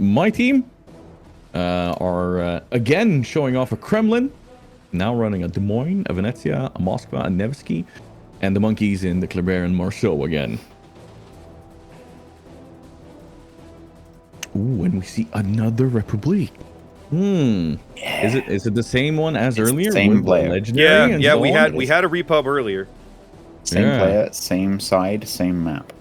my team are again showing off a Kremlin, now running a Des Moines, a Venezia, a Moscow, a Nevsky, and the monkeys in the Kleber and Marceau again. Ooh, and we see another Republic. Yeah. Is it the same one as earlier? Same player. Legendary Yeah, so we on? had a repub earlier. Same player, same side, same map.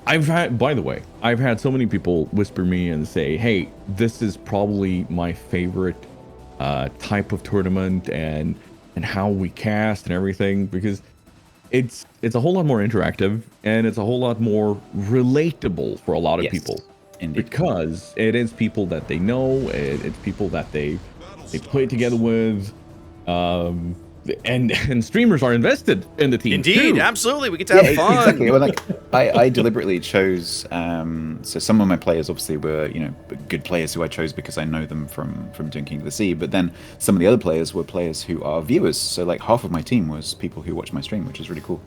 By the way, I've had so many people whisper me and say, hey, this is probably my favorite type of tournament and how we cast and everything, because it's a whole lot more interactive and it's a whole lot more relatable for a lot of people. Indeed. Because it is people that they know, it's people that they play together with, and streamers are invested in the team. Indeed, too. Absolutely, we get to have fun. Exactly. Well, like I deliberately chose. So some of my players obviously were good players who I chose because I know them from doing King of the Sea. But then some of the other players were players who are viewers. So like half of my team was people who watch my stream, which is really cool.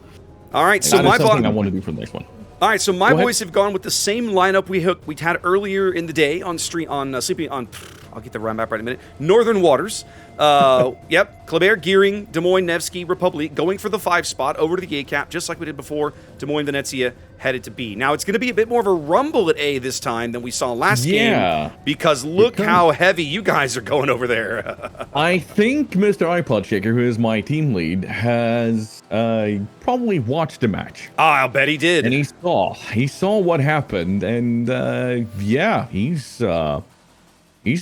All right, so that my is something I want to do for the next one. All right, so my boys have gone with the same lineup we had earlier in the day on stream on sleeping on. I'll get the run back right in a minute. Northern Waters. Yep, Kleber, Gearing, Des Moines, Nevsky, Republic, going for the 5 spot over to the A cap, just like we did before. Des Moines, Venezia headed to B. Now it's going to be a bit more of a rumble at A this time than we saw last game, because look how heavy you guys are going over there. I think Mr. iPod Shaker, who is my team lead, has probably watched the match. I'll bet he did. And he saw what happened, and yeah, he's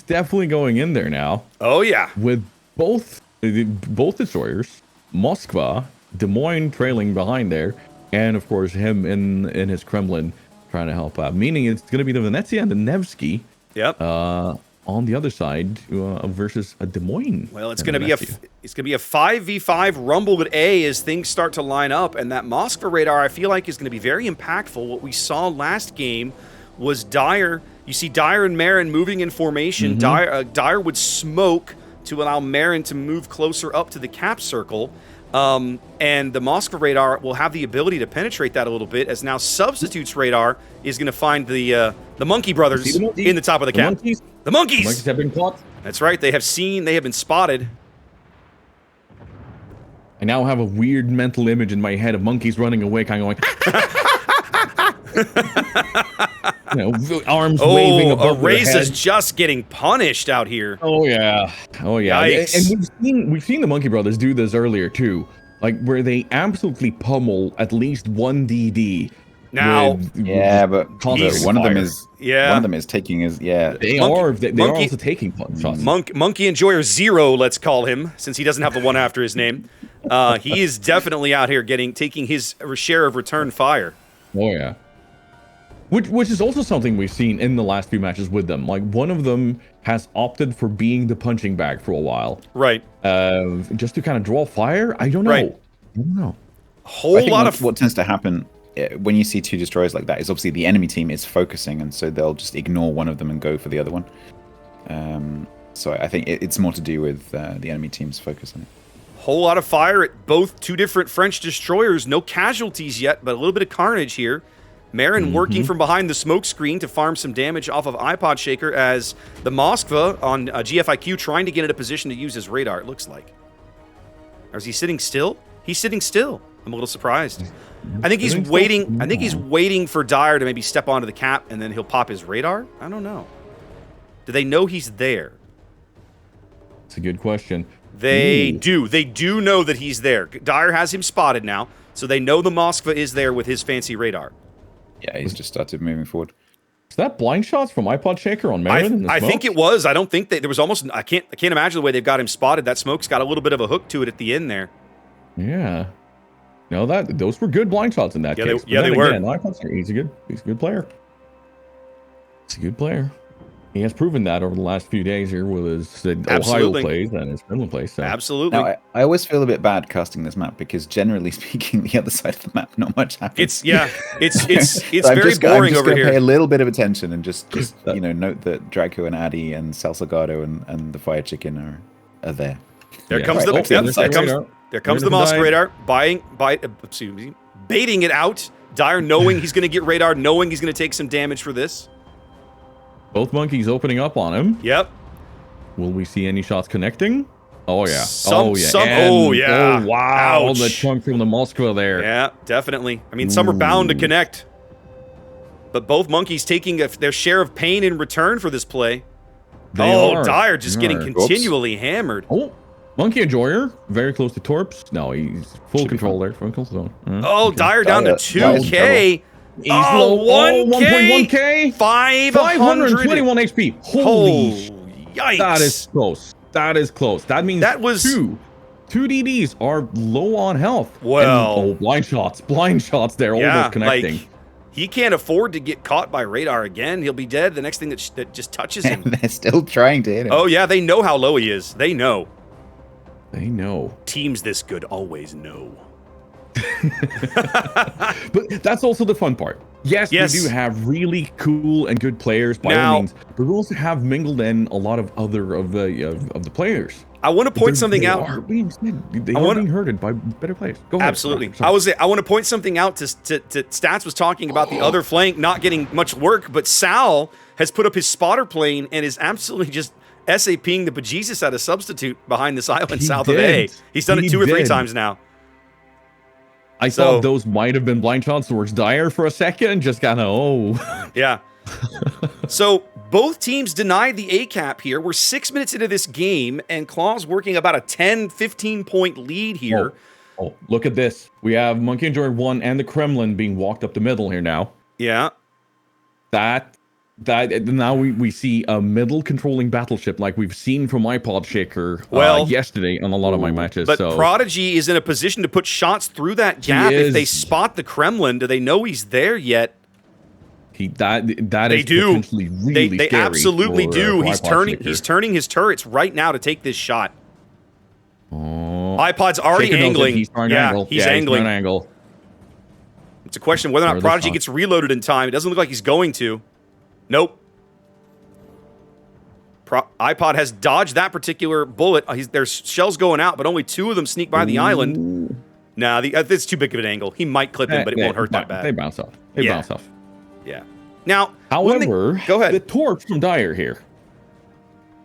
definitely going in there now. Oh yeah, with both destroyers, Moskva, Des Moines trailing behind there, and of course him in his Kremlin trying to help out. Meaning it's going to be the Venezia and the Nevsky. Yep. On the other side versus a Des Moines. Well, it's going to be a 5v5 rumble at A as things start to line up, and that Moskva radar I feel like is going to be very impactful. What we saw last game was Dire. You see Dire and Marin moving in formation. Dire would smoke to allow Marin to move closer up to the cap circle. And the Moskva radar will have the ability to penetrate that a little bit, as now Substitutes radar is going to find the Monkey Brothers in the top of the cap. The monkeys! The monkeys have been caught. That's right. They have been spotted. I now have a weird mental image in my head of monkeys running away, kind of like... arms waving above their Raze is head. just getting punished out here. Oh yeah. Yikes. And we've seen the Monkey Brothers do this earlier too, like where they absolutely pummel at least one DD. Now, but one of them is taking his They are also taking shots. Monkey Enjoyer 0, let's call him, since he doesn't have the one after his name. He is definitely out here taking his share of return fire. Oh yeah. Which is also something we've seen in the last few matches with them. Like, one of them has opted for being the punching bag for a while. Right. Just to kind of draw fire? I don't know. Right. I don't know. What tends to happen when you see 2 destroyers like that is obviously the enemy team is focusing, and so they'll just ignore one of them and go for the other one. So I think it's more to do with the enemy team's focus on it. Whole lot of fire at both 2 different French destroyers. No casualties yet, but a little bit of carnage here. Marin working from behind the smoke screen to farm some damage off of iPod Shaker, as the Moskva on GFIQ trying to get in a position to use his radar, it looks like. Or is he sitting still? He's sitting still. I'm a little surprised. I think he's waiting. I think he's waiting for Dire to maybe step onto the cap, and then he'll pop his radar. I don't know. Do they know he's there? It's a good question. They do. They do know that he's there. Dire has him spotted now, so they know the Moskva is there with his fancy radar. Yeah, he's just started moving forward. Is that blind shots from iPod Shaker on Marin? I think it was. I don't think there was almost. I can't imagine the way they've got him spotted. That smoke's got a little bit of a hook to it at the end there. Yeah. No, those were good blind shots in that case. They were. Again, iPod Shaker, he's a good player. He's a good player. He has proven that over the last few days here with his Ohio plays and his Finland plays. So. Absolutely. Now, I always feel a bit bad casting this map because generally speaking, the other side of the map, not much happens. It's so very boring over here. Pay a little bit of attention and just note that Draco and Addy and Salsagado and the Fire Chicken are there. There comes the Moskva radar, baiting it out. Dire knowing he's going to get radar, knowing he's going to take some damage for this. Both monkeys opening up on him. Yep. Will we see any shots connecting? Oh yeah. Oh yeah. Oh wow. Ouch. The chunk from the Moskva there. Yeah, definitely. I mean, some are bound to connect. But both monkeys taking their share of pain in return for this play. Dire just getting continually hammered. Oh, Monkey Enjoyer, very close to Torps. No, he's full control there. From zone. Okay. Dire down to 2K. He's low. 1.1K. 521 HP. Holy yikes. That is close. That is close. That means that was two DDs are low on health. Well, and, blind shots there, almost connecting. Like, he can't afford to get caught by radar again. He'll be dead. The next thing that just touches him. They're still trying to hit him. Oh yeah, they know how low he is. They know. Teams this good always know. But that's also the fun part. Yes, we do have really cool and good players by all means, but we also have mingled in a lot of other of the players. I want to point something out. They are being herded by better players. Go ahead. Absolutely. I want to point something out to Stats was talking about the other flank not getting much work, but Sal has put up his spotter plane and is absolutely just SAPing the bejesus out of substitute behind this island south of A. He's done it 2 or 3 times now. I thought those might have been blind shots towards Dire for a second, just kind of, Yeah. So both teams denied the A cap here. We're 6 minutes into this game, and Claw's working about a 10-15 point lead here. Oh, look at this. We have Monkey Enjoyer 1 and the Kremlin being walked up the middle here now. Yeah. That now we see a middle controlling battleship like we've seen from iPod Shaker yesterday on a lot of my matches. But Prodigy is in a position to put shots through that gap. If they spot the Kremlin, do they know he's there yet? That is potentially really they scary absolutely do. He's turning his turrets right now to take this shot. iPod's already angling. He's angling. He's angle. It's a question of whether or not Prodigy gets reloaded in time. It doesn't look like he's going to. Nope. iPod has dodged that particular bullet. There's shells going out, but only 2 of them sneak by the island. Nah, it's too big of an angle. He might clip him, but it won't hurt that bad. They bounce off. Bounce off. Yeah. Now, however, go ahead. The torch from Dire here.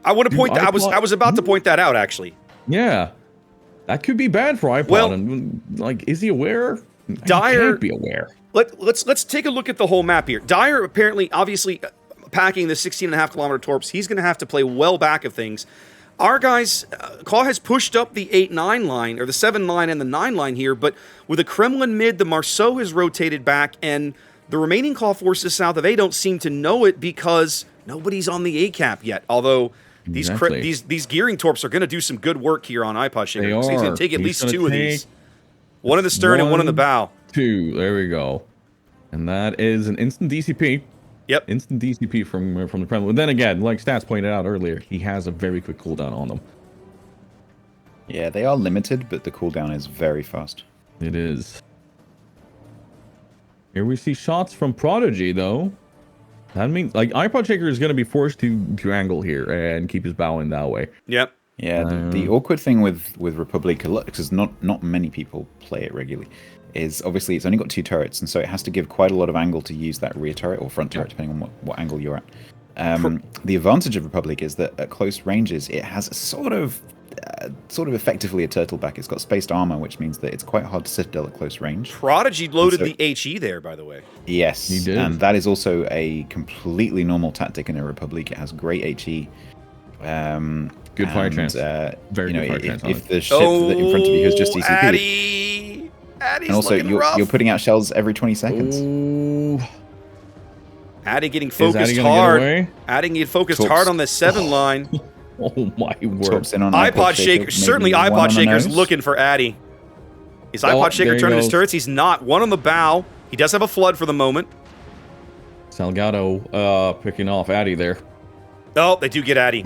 I want to point that. I was about to point that out, actually. Yeah. That could be bad for iPod. Well, is he aware? Dire can't be aware. Let's take a look at the whole map here. Dire apparently, obviously, packing the 16.5 kilometer torps. He's going to have to play well back of things. Our guys, Claw has pushed up the 8-9 line, or the 7 line and the 9 line here, but with the Kremlin mid, the Marceau has rotated back, and the remaining Claw forces south of A don't seem to know it because nobody's on the A cap yet. Although these gearing torps are going to do some good work here on iPod Shaker. He's going to take at least 2 of these. One in the stern and one in the bow. 2. There we go. And that is an instant DCP. Yep. Instant DCP from the Kremlin. Then again, like Stats pointed out earlier, he has a very quick cooldown on them. Yeah, they are limited, but the cooldown is very fast. It is. Here we see shots from Prodigy, though. That means, iPod Shaker is going to be forced to angle here and keep his bow in that way. Yep. Yeah, the awkward thing with Republic, because not many people play it regularly, is obviously it's only got 2 turrets, and so it has to give quite a lot of angle to use that rear turret or front turret, depending on what angle you're at. The advantage of Republic is that at close ranges, it has sort of effectively a turtleback. It's got spaced armor, which means that it's quite hard to citadel at close range. Prodigy loaded the HE there, by the way. Yes, he did. And that is also a completely normal tactic in a Republic. It has great HE. Good fire chance. Very good fire chance. If the ship in front of you has just DCP. Addy's and also, rough. you're putting out shells every 20 seconds. Ooh. Addy getting focused hard. Addy getting focused hard on the 7 line. Oh my word. iPod Shaker. Certainly iPod Shaker's looking for Addy. Is iPod Shaker turning his turrets? He's not. 1 on the bow. He does have a flood for the moment. Salgado picking off Addy there. Oh, they do get Addy.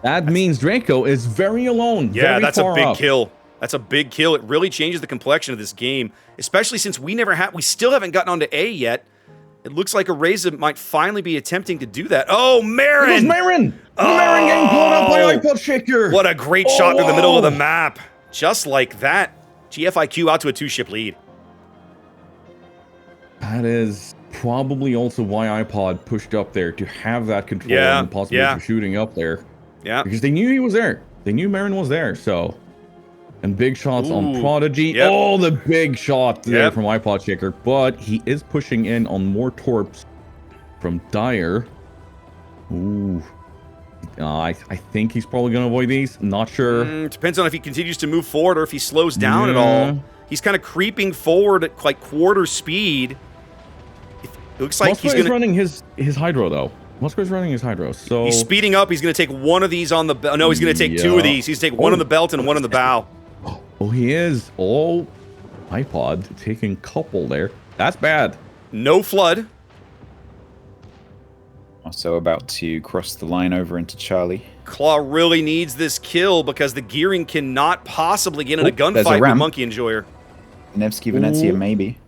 That means Draco is very alone. Yeah, that's a big kill. That's a big kill. It really changes the complexion of this game, especially since we still haven't gotten onto A yet. It looks like Areza might finally be attempting to do that. Oh, Marin! It was Marin! Marin getting blown up by iPod Shaker! What a great shot through the middle of the map. Just like that. GFIQ out to a 2-ship lead. That is probably also why iPod pushed up there to have that control Yeah, and the possibility yeah. of shooting up there. Yeah. Because they knew he was there. They knew Marin was there, so. And big shots on Ooh, Prodigy. yep. Oh, the big shot there Yep. from iPod Shaker. But he is pushing in on more torps from Dire. Ooh. I think he's probably going to avoid these. Not sure. Depends on if he continues to move forward or if he slows down at all. He's kind of creeping forward at like quarter speed. It looks like he's going to... running his Hydro, though. Musco's running his Hydro, so... He's speeding up. He's going to take one of these on the... No, he's going to take two of these. He's going to take one on the belt and one on the bow. Oh, he is. Oh, iPod taking couple there. That's bad. No flood. Also about to cross the line over into Charlie. Claw really needs this kill because the gearing cannot possibly get in a gunfight with Monkey Enjoyer. Nevsky, Venezia, maybe.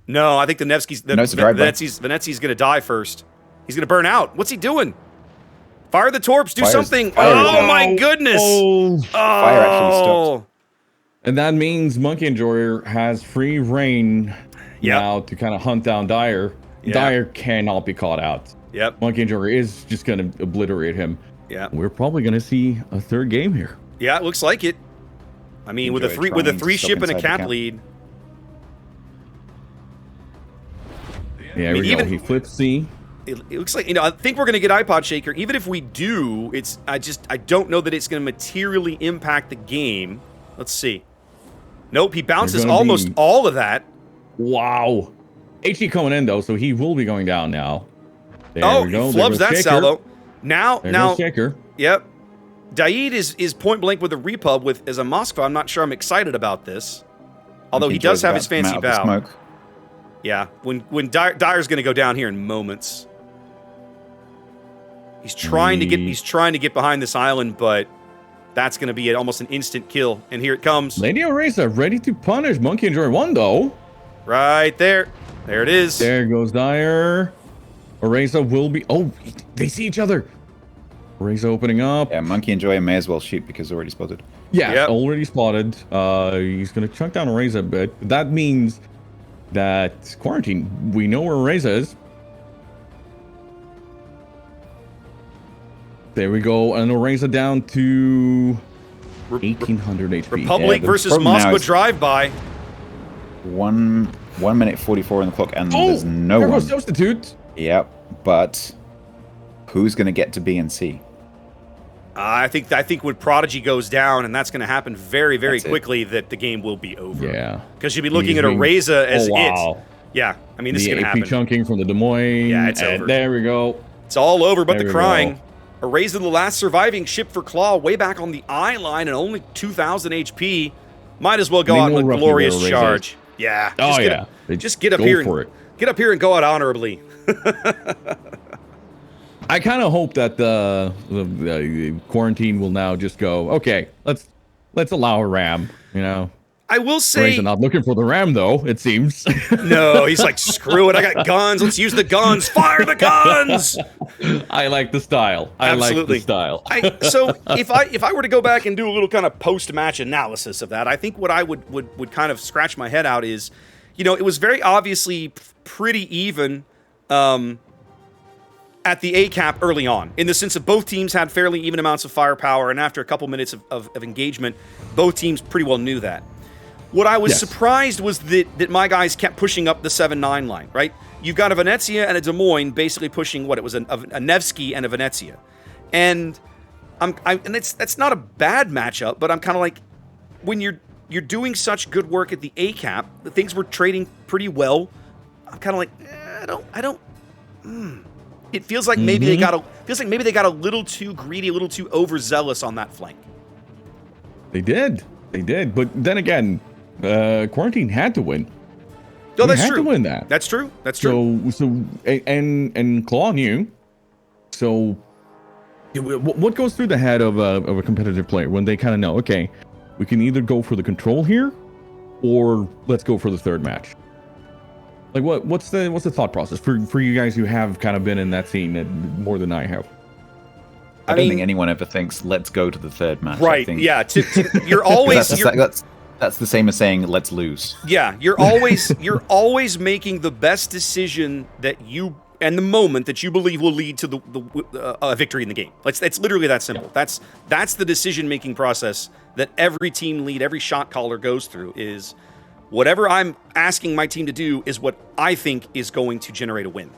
No, I think the Nevsky's... Venetzi's going to die first. He's going to burn out. What's he doing? Fire the torps. Do something. Oh, my goodness. Fire actually stopped. And that means Monkey Enjoyer has free reign now to kind of hunt down Dire. Yep. Dire cannot be caught out. Yep. Monkey Enjoyer is just going to obliterate him. Yeah. We're probably going to see a third game here. Yeah, it looks like it. I mean, with a three ship and a cap lead. Yeah, we go. He flips C. It looks like, I think we're going to get iPod Shaker. Even if we do, I don't know that it's going to materially impact the game. Let's see. Nope, he bounces almost all of that. Wow. HE coming in, though, so he will be going down now. There we go. He flubs that salvo. Now, Shaker. Yep. Daid is point blank with a repub as a Moskva. I'm not sure I'm excited about this. Although he does have his fancy bow. Yeah, when Dire's going to go down here in moments. He's trying to get behind this island, but that's going to be almost an instant kill. And here it comes. Lady Orisa ready to punish Monkey Enjoyer 1, though. Right there. There it is. There goes Dire. Orisa will be... Oh, they see each other. Orisa opening up. Yeah, Monkey Enjoyer may as well shoot because already spotted. Yeah, already spotted. He's going to chunk down Orisa a bit. That means that Quarantine, we know where Orisa is. There we go. And Orisa down to 1,800 HP. Republic versus Moscow drive-by. 1 minute 44 on the clock, and there's no one. Substitute. Yep, but who's going to get to B and C? I think when Prodigy goes down, and that's going to happen very, very quickly, that the game will be over. Yeah. Because you'll be looking at Orisa as it. Yeah, I mean, this is going to happen. AP chunking from the Des Moines. Yeah, it's over. There we go. It's all over but the crying. Orisa, the last surviving ship for Claw, way back on the eye line and only 2,000 HP. Might as well go out in a glorious charge. Yeah. Just get up here and go out honorably. I kind of hope that the Quarantine will now just go, okay, let's allow a ram, I will say... He's not looking for the ram, though, it seems. No, he's like, screw it, I got guns, let's use the guns, fire the guns! I like the style. Absolutely. So if I were to go back and do a little kind of post-match analysis of that, I think what I would kind of scratch my head out is, it was very obviously pretty even at the A cap early on, in the sense that both teams had fairly even amounts of firepower, and after a couple minutes of engagement, both teams pretty well knew that. What I was surprised was that my guys kept pushing up the 7-9 line, right? You've got a Venezia and a Des Moines basically pushing what it was a Nevsky and a Venezia, and that's not a bad matchup, but I'm kind of like, when you're doing such good work at the A cap, the things were trading pretty well. I'm kind of like, I don't. It feels like maybe they got a little too greedy, a little too overzealous on that flank. They did, but then again, Quarantine had to win. No, that's true. Had to win that. That's true. So and Claw knew. So, what goes through the head of a competitive player when they kind of know, okay, we can either go for the control here, or let's go for the third match. Like what's the thought process for you guys who have kind of been in that scene more than I have? I don't think anyone ever thinks let's go to the third match. Right? Yeah. You're always That's the same as saying let's lose. Yeah, you're always making the best decision that you and the moment that you believe will lead to the victory in the game. It's literally that simple. That's the decision making process that every team lead, every shot caller goes through. Is whatever I'm asking my team to do is what I think is going to generate a win.